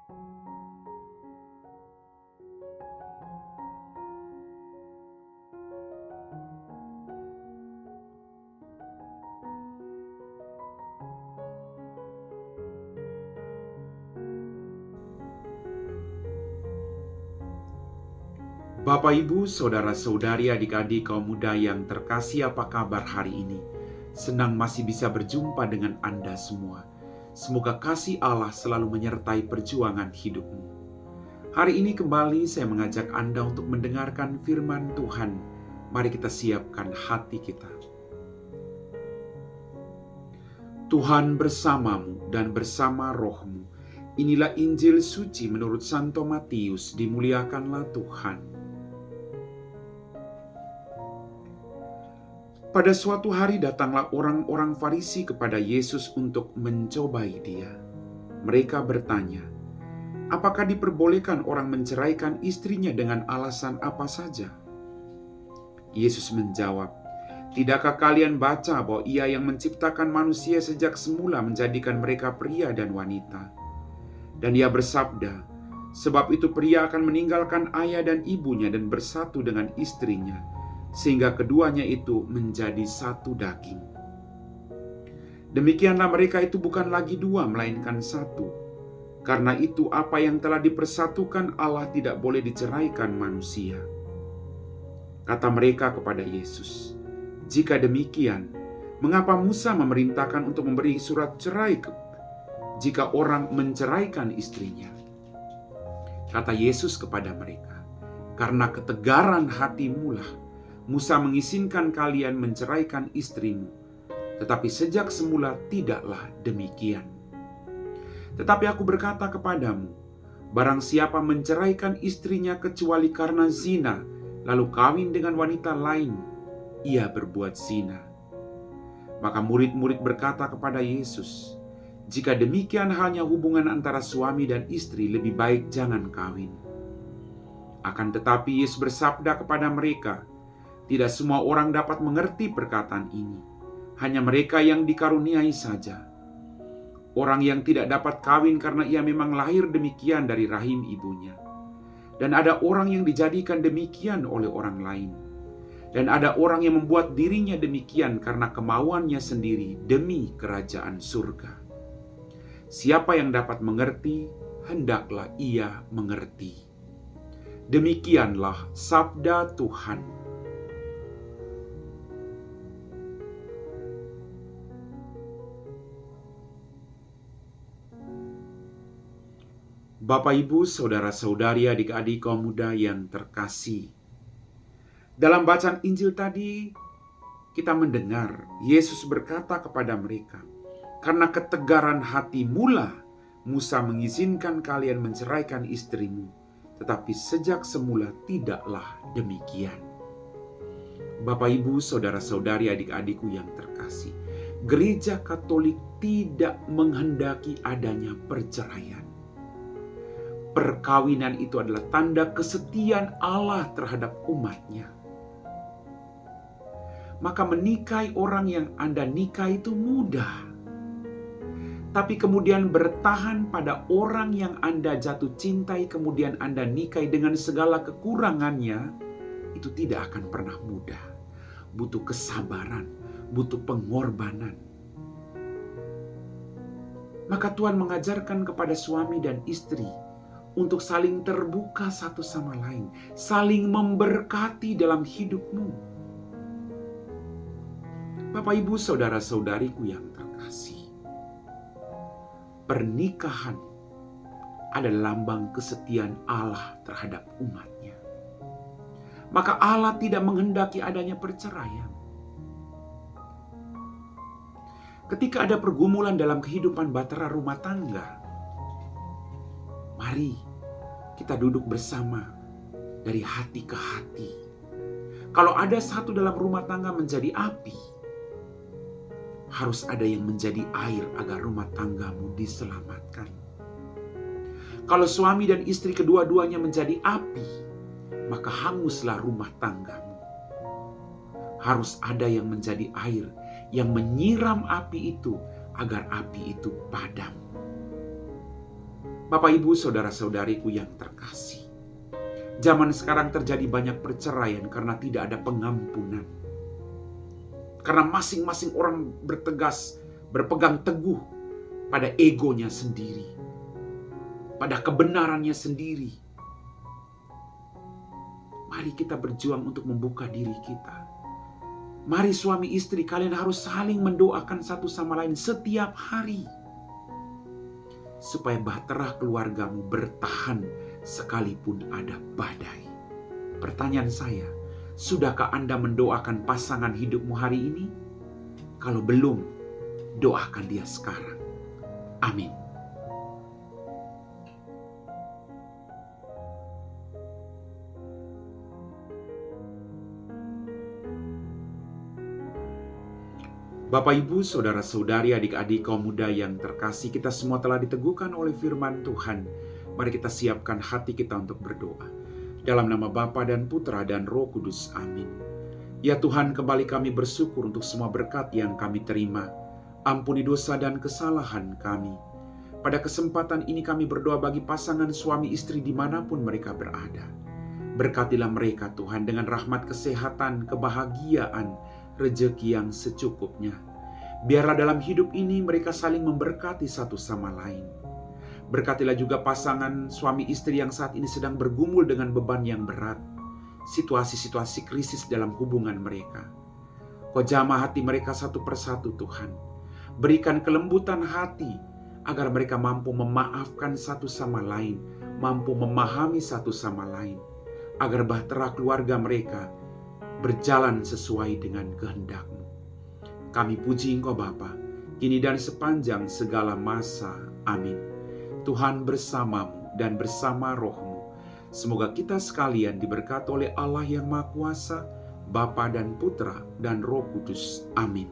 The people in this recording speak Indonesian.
Bapak, Ibu, Saudara-saudari, adik-adik kaum muda yang terkasih, apa kabar hari ini? Senang masih bisa berjumpa dengan Anda semua. Semoga kasih Allah selalu menyertai perjuangan hidupmu. Hari ini kembali saya mengajak Anda untuk mendengarkan firman Tuhan. Mari kita siapkan hati kita. Tuhan bersamamu dan bersama rohmu. Inilah Injil suci menurut Santo Matius, dimuliakanlah Tuhan. Pada suatu hari datanglah orang-orang Farisi kepada Yesus untuk mencobai Dia. Mereka bertanya, apakah diperbolehkan orang menceraikan istrinya dengan alasan apa saja? Yesus menjawab, tidakkah kalian baca bahwa Ia yang menciptakan manusia sejak semula menjadikan mereka pria dan wanita? Dan Ia bersabda, sebab itu pria akan meninggalkan ayah dan ibunya dan bersatu dengan istrinya, sehingga keduanya itu menjadi satu daging. Demikianlah mereka itu bukan lagi dua, melainkan satu. Karena itu apa yang telah dipersatukan Allah tidak boleh diceraikan manusia. Kata mereka kepada Yesus, jika demikian, mengapa Musa memerintahkan untuk memberi surat cerai jika orang menceraikan istrinya? Kata Yesus kepada mereka, karena ketegaran hatimulah Musa mengizinkan kalian menceraikan istrimu, tetapi sejak semula tidaklah demikian. Tetapi aku berkata kepadamu, barang siapa menceraikan istrinya kecuali karena zina, lalu kawin dengan wanita lain, ia berbuat zina. Maka murid-murid berkata kepada Yesus, jika demikian halnya hubungan antara suami dan istri, lebih baik jangan kawin. Akan tetapi Yesus bersabda kepada mereka, tidak semua orang dapat mengerti perkataan ini, hanya mereka yang dikaruniai saja. Orang yang tidak dapat kawin karena ia memang lahir demikian dari rahim ibunya. Dan ada orang yang dijadikan demikian oleh orang lain. Dan ada orang yang membuat dirinya demikian karena kemauannya sendiri demi kerajaan surga. Siapa yang dapat mengerti, hendaklah ia mengerti. Demikianlah sabda Tuhan. Bapak, Ibu, Saudara-saudari, adik-adik kaum muda yang terkasih. Dalam bacaan Injil tadi, kita mendengar Yesus berkata kepada mereka, karena ketegaran hatimulah Musa mengizinkan kalian menceraikan istrimu, tetapi sejak semula tidaklah demikian. Bapak, Ibu, Saudara-saudari, adik-adikku yang terkasih, Gereja Katolik tidak menghendaki adanya perceraian. Perkawinan itu adalah tanda kesetiaan Allah terhadap umatnya. Maka menikahi orang yang Anda nikahi itu mudah. Tapi kemudian bertahan pada orang yang Anda jatuh cintai, kemudian Anda nikahi dengan segala kekurangannya, itu tidak akan pernah mudah. Butuh kesabaran, butuh pengorbanan. Maka Tuhan mengajarkan kepada suami dan istri untuk saling terbuka satu sama lain, saling memberkati dalam hidupmu. Bapak, Ibu, Saudara-saudariku yang terkasih, pernikahan adalah lambang kesetiaan Allah terhadap umatnya. Maka Allah tidak menghendaki adanya perceraian. Ketika ada pergumulan dalam kehidupan bahtera rumah tangga, mari kita duduk bersama dari hati ke hati. Kalau ada satu dalam rumah tangga menjadi api, harus ada yang menjadi air agar rumah tanggamu diselamatkan. Kalau suami dan istri kedua-duanya menjadi api, maka hanguslah rumah tanggamu. Harus ada yang menjadi air yang menyiram api itu agar api itu padam. Bapak, Ibu, saudara-saudariku yang terkasih, zaman sekarang terjadi banyak perceraian karena tidak ada pengampunan. Karena masing-masing orang berpegang teguh pada egonya sendiri, pada kebenarannya sendiri. Mari kita berjuang untuk membuka diri kita. Mari suami istri, kalian harus saling mendoakan satu sama lain setiap hari, supaya bahtera keluargamu bertahan sekalipun ada badai. Pertanyaan saya, sudahkah Anda mendoakan pasangan hidupmu hari ini? Kalau belum, doakan dia sekarang. Amin. Bapak, Ibu, saudara-saudari, adik-adik, kaum muda yang terkasih, kita semua telah diteguhkan oleh firman Tuhan. Mari kita siapkan hati kita untuk berdoa. Dalam nama Bapa dan Putra dan Roh Kudus. Amin. Ya Tuhan, kembali kami bersyukur untuk semua berkat yang kami terima. Ampuni dosa dan kesalahan kami. Pada kesempatan ini kami berdoa bagi pasangan suami istri dimanapun mereka berada. Berkatilah mereka Tuhan dengan rahmat kesehatan, kebahagiaan, rejeki yang secukupnya. Biarlah dalam hidup ini mereka saling memberkati satu sama lain. Berkatilah juga pasangan suami istri yang saat ini sedang bergumul dengan beban yang berat, situasi-situasi krisis dalam hubungan mereka. Kau jamah hati mereka satu persatu Tuhan. Berikan kelembutan hati agar mereka mampu memaafkan satu sama lain, mampu memahami satu sama lain, agar bahtera keluarga mereka berjalan sesuai dengan kehendak-Mu. Kami puji Engkau Bapa, kini dan sepanjang segala masa. Amin. Tuhan bersamamu dan bersama roh-Mu. Semoga kita sekalian diberkati oleh Allah yang Maha Kuasa, Bapa dan Putra dan Roh Kudus. Amin.